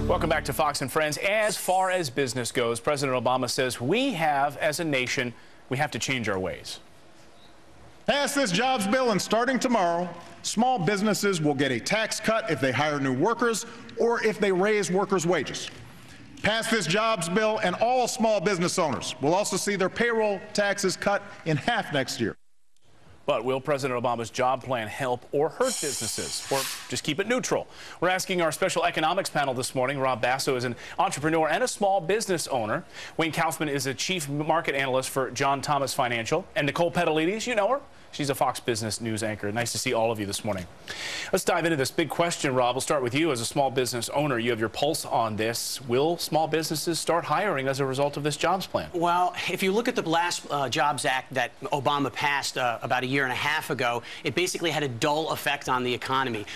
Welcome back to Fox and Friends. As far as business goes, President Obama says we have, as a nation, we have to change our ways. Pass this jobs bill, and starting tomorrow, small businesses will get a tax cut if they hire new workers or if they raise workers' wages. Pass this jobs bill, and all small business owners will also see their payroll taxes cut in half next year. But will President Obama's job plan help or hurt businesses, or just keep it neutral? We're asking our special economics panel this morning. Rob Basso is an entrepreneur and a small business owner. Wayne Kaufman is a chief market analyst for John Thomas Financial. And Nicole Petalides, you know her. She's a Fox Business News anchor. Nice to see all of you this morning. Let's dive into this big question, Rob. We'll start with you as a small business owner. You have your pulse on this. Will small businesses start hiring as a result of this jobs plan? Well, if you look at the last Jobs Act that Obama passed about a year and a half ago, it basically had a dull effect on the economy.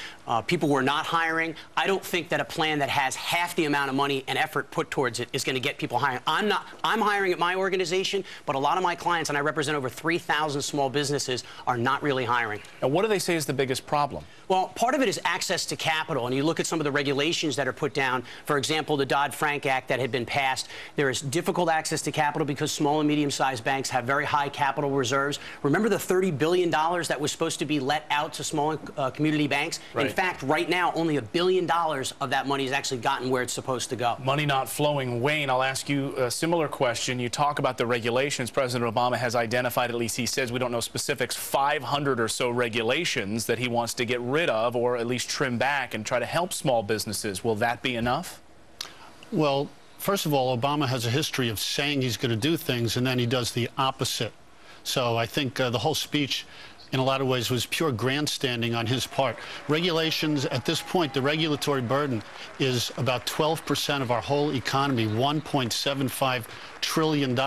People were not hiring. I don't think that a plan that has half the amount of money and effort put towards it is going to get people hiring. I'm hiring at my organization, but a lot of my clients, and I represent over 3,000 small businesses, are not really hiring. And what do they say is the biggest problem? Well, part of it is access to capital, and you look at some of the regulations that are put down. For example, the Dodd-Frank Act that had been passed, there is difficult access to capital because small and medium-sized banks have very high capital reserves. Remember the $30 billion that was supposed to be let out to small community banks? Right. In fact, right now, only $1 billion of that money has actually gotten where it's supposed to go. Money not flowing. Wayne, I'll ask you a similar question. You talk about the regulations. President Obama has identified, at least he says, we don't know specifics, 500 or so regulations that he wants to get rid of, or at least trim back and try to help small businesses. Will that be enough? Well, first of all, Obama has a history of saying he's going to do things and then he does the opposite. So I think the whole speech in a lot of ways was pure grandstanding on his part. Regulations, at this point, the regulatory burden is about 12% of our whole economy, $1.75 trillion.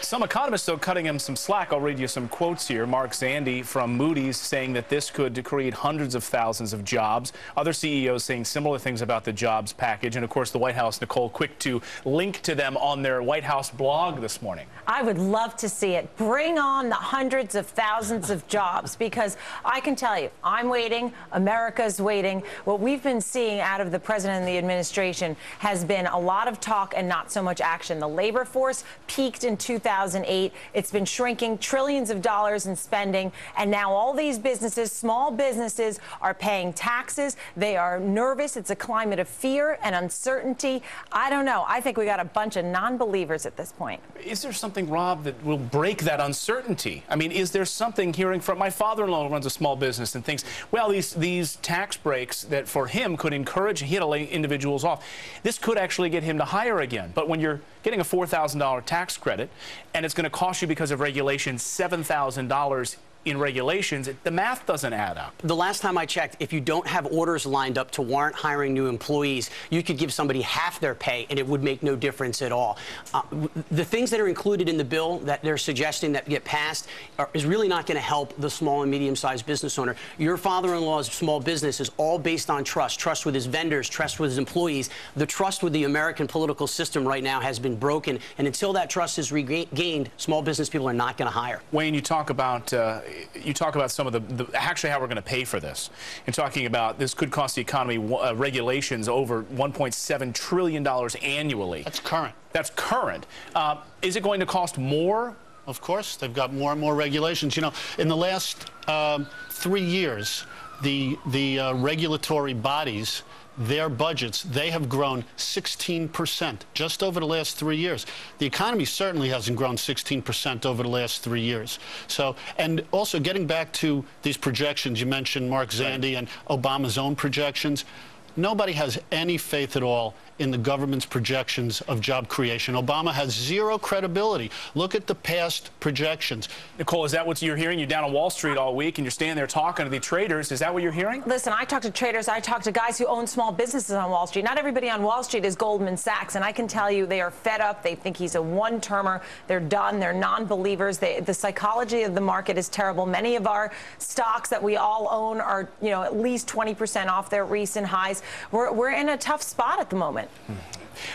Some economists, though, cutting him some slack. I'll read you some quotes here. Mark Zandi from Moody's saying that this could create hundreds of thousands of jobs. Other CEOs saying similar things about the jobs package. And, of course, the White House, Nicole, quick to link to them on their White House blog this morning. I would love to see it. Bring on the hundreds of thousands of jobs, because I can tell you, I'm waiting. America's waiting. What we've been seeing out of the president and the administration has been a lot of talk and not so much action. The labor force peaked in 2008. It's been shrinking, trillions of dollars in spending, and now all these businesses, small businesses, are paying taxes. They are nervous. It's a climate of fear and uncertainty. I don't know. I think we got a bunch of non-believers at this point. Is there something, Rob, that will break that uncertainty? I mean, is there something, hearing from my father-in-law who runs a small business and thinks, well, these tax breaks that for him could encourage, he had to lay individuals off. This could actually get him to hire again. But when you're getting a $4,000 tax credit and it's going to cost you, because of regulations, $7,000 in regulations, the math doesn't add up. The last time I checked, if you don't have orders lined up to warrant hiring new employees, you could give somebody half their pay and it would make no difference at all. The things that are included in the bill that they're suggesting that get passed is really not going to help the small and medium-sized business owner. Your father-in-law's small business is all based on trust with his vendors, trust with his employees. The trust with the American political system right now has been broken, and until that trust is regained, small business people are not going to hire. Wayne, you talk about some of the actually how we're going to pay for this. You're talking about this could cost the economy regulations over $1.7 trillion annually. That's current. That's current. Is it going to cost more? Of course, they've got more and more regulations. You know, in the last 3 years, the regulatory bodies, their budgets, they have grown 16% just over the last 3 years. The economy certainly hasn't grown 16% over the last 3 years. So, and also getting back to these projections, you mentioned Mark Zandi and Obama's own projections. Nobody has any faith at all in the government's projections of job creation. Obama has zero credibility. Look at the past projections. Nicole, is that what you're hearing? You're down on Wall Street all week and you're standing there talking to the traders. Is that what you're hearing? Listen, I talk to traders. I talk to guys who own small businesses on Wall Street. Not everybody on Wall Street is Goldman Sachs, and I can tell you they are fed up. They think he's a one-termer. They're done. They're non-believers. The psychology of the market is terrible. Many of our stocks that we all own are, you know, at least 20% off their recent highs. We're in a tough spot at the moment.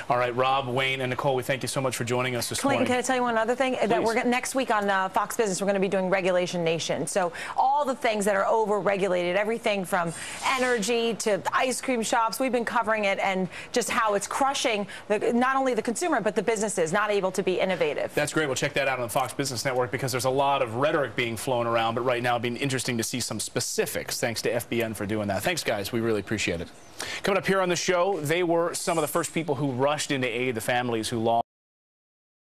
All right, Rob, Wayne, and Nicole, we thank you so much for joining us this morning. Clinton, can I tell you one other thing? Please. That next week on Fox Business, we're going to be doing Regulation Nation. So all all the things that are over-regulated, everything from energy to ice cream shops. We've been covering it and just how it's crushing not only the consumer, but the businesses not able to be innovative. That's great. We'll check that out on the Fox Business Network because there's a lot of rhetoric being flown around, but right now it'd be interesting to see some specifics. Thanks to FBN for doing that. Thanks, guys. We really appreciate it. Coming up here on the show, they were some of the first people who rushed in to aid the families who lost